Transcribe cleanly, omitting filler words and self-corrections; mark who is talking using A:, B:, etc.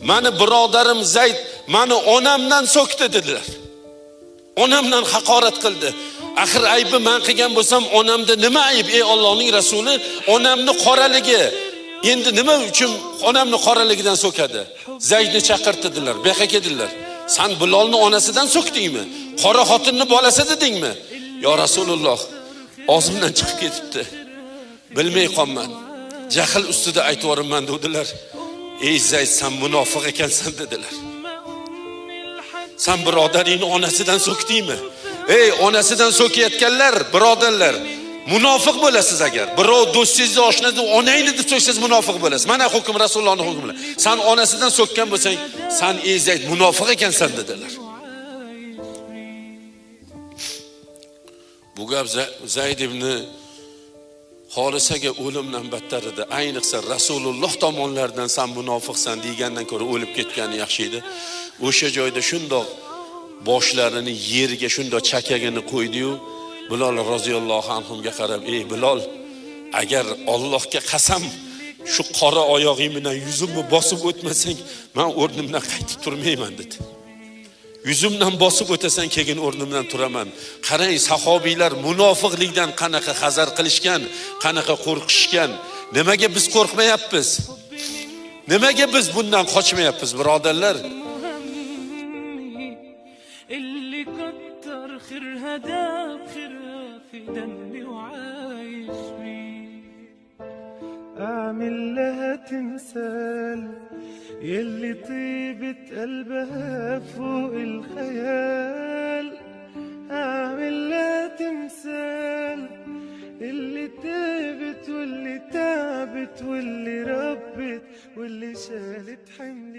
A: Mani birodarim Zayd mani onamdan so'kdi dedilar. Onamdan haqorat qildi. Axir aybi men qilgan bo'lsam, onamda nima ayb? Ey Allohning rasuli, onamni qoraligi. Endi nima uchun onamni qoraligidan so'kadi? Zaydni chaqirtirdilar, bu yoqqa keldilar. Sen Bilolni onasidan so'kdingmi? Qora xotinni bolasi dedingmi? Yo Rasululloh, og'zimdan chiqib ketibdi. Bilmay qolman. Jahl ustida aytib yuborman dedilar. Ey Zayd, sen munofiq ekansan dedilar. Sen birodaringni onasidan so'kdingmi? Ey, onasidan so'kayotganlar, birodarlar, munofiq bo'lasiz agar. Birov do'stingizni, oshnangizni, onangni deb so'ksangiz munofiq bo'lasiz. Mana hukm Rasulullohning hukmi. Sen onasidan so'kkan bo'lsang, sen ey Zayd munofiq ekansan dedilar. Bu gap Zayd ibn Horisaga o'limdan battar edi. Ayniqsa Rasululloh tomonlaridan sen munofiqsan degandan ko'ra o'lib ketgani yaxshi edi. O'sha joyda shundoq boshlarini yerga shundoq chakagini qo'ydi-yu, Bilol roziyallohu anhuga qarab, ey Bilol, agar Allohga qasam shu qora oyog'ing bilan yuzimni bosib o'tmasang, men o'rnimdan qaytib turmayman dedi. Yuzimdan bosib o'tasan, keyin o'rnimdan turaman. Qarang, sahobiylar munofiqlikdan qanaqa hazar qilishgan, qanaqa qo'rqishgan. Nimaga biz qo'rqmayapmiz? Nimaga biz bundan qochmayapmiz, birodarlar?
B: أعمل لها تمثال يلي طيبة قلبها فوق الخيال. أعمل لها تمثال اللي تعبت واللي تعبت واللي ربت واللي شالت حمل